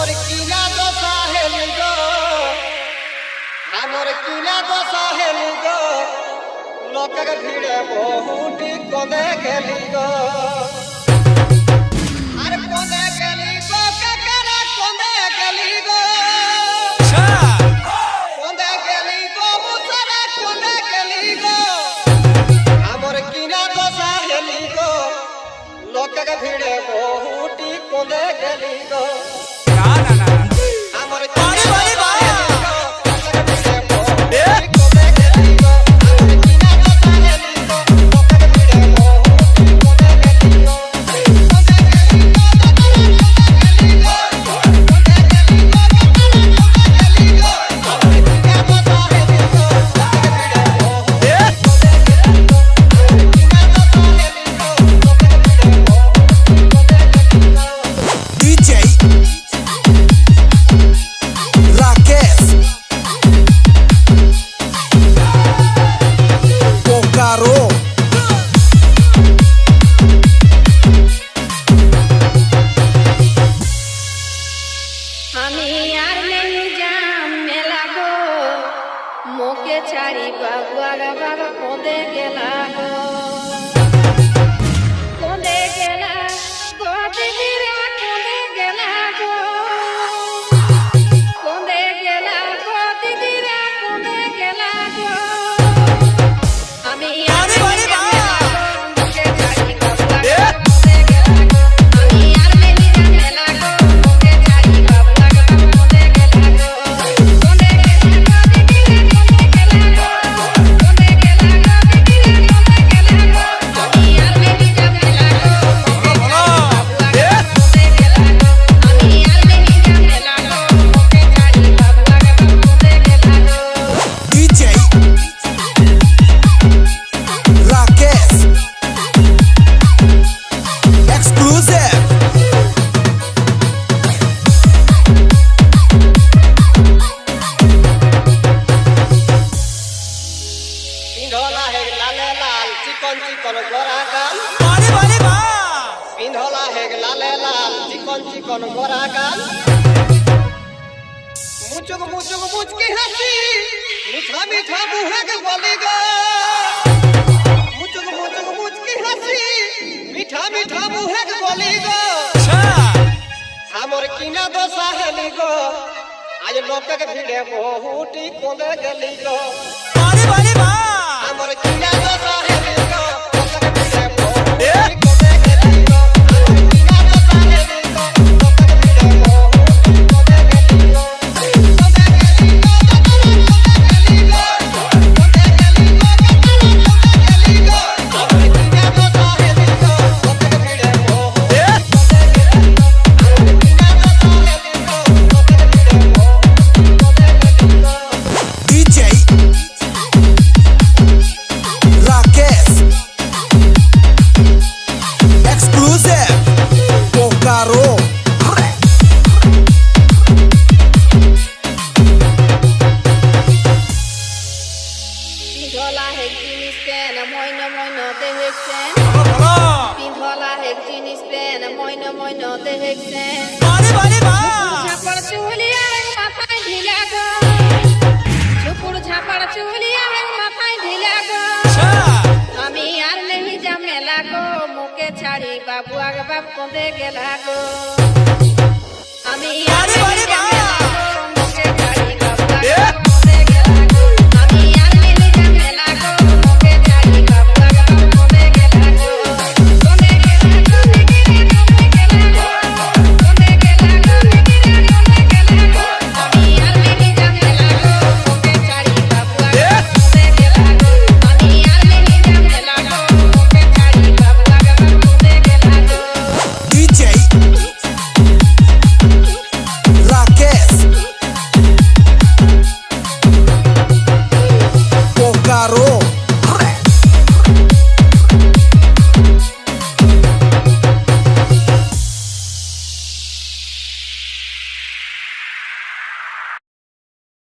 আমার কিনা দশা হেলি গো, আমার কিনা দশা হেলি গো, লোকের ভিড়ে বহুটি কদে গেলি গো। আরে কদে গেলি গো কাকারা, কদে গেলি গো, কদে গেলি গো মুসারা, কদে গেলি গো। আমার কিনা দশা হেলি গো, লোকের ভিড়ে বহুটি কদে গেলি গো। আমার मोके छाड़ी बाबुआ बाबा कोदे गेला गो, कोदे गेला गो दीदी कोदे गेला गो, कोदे गेला गो दीदी कोदे गेला गो। আমি আর মোকে ছাড়ি বাবুआ কোদে গেলা গো, আমি আর মেলি গেলা গো, মোকে ছাড়ি বাবুआ কোদে গেলা গো, কোদে গেলা গো দীদি पिंढोला है लाले लाल चिकन चिकन गोरा गाल, पिंढोला है लाले लाल चिकन चिकन गोरा गाल। मुचुक मुचुक मुच की हंसी, मीठा मीठा मुँह के बोली गो। मुचुक मुचुक मुच की हंसी, मीठा मीठा मुँह के बोली गो। हमर किना दशा हेली गो, आज लोक के भीड़े बहुटी कोदे गेली गो। আমার কিনা দশা হেলি গো, লোকের ভিড়ে বহুটি কদে গেলি গো। আমার কিনা দশা হেলি গো, লোকের ভিড়ে বহুটি কদে গেলি গো। কদে গেলি গো, কদে গেলি গো, কদে গেলি গো, কদে গেলি গো। আমার কিনা দশা হেলি গো, লোকের ভিড়ে বহুটি কদে গেলি গো। আমার কিনা দশা হেলি গো, লোকের ভিড়ে বহুটি কদে গেলি গো। পিন্ধলা হেক জিনিস পেন মইন মইন দেখছেন, পিন্ধলা হেক জিনিস পেন মইন মইন দেখছেন। ঝাপড় চুলিয়া মাথায় ঢিলা গো, ঝুপুর ঝাপড় চুলিয়া মাথায় ঢিলা গো। আমি আর নেই জামেলা গো, মুখে ছাড়ি বাবুয়া বাপ কোদে গেলা গো। আমি আর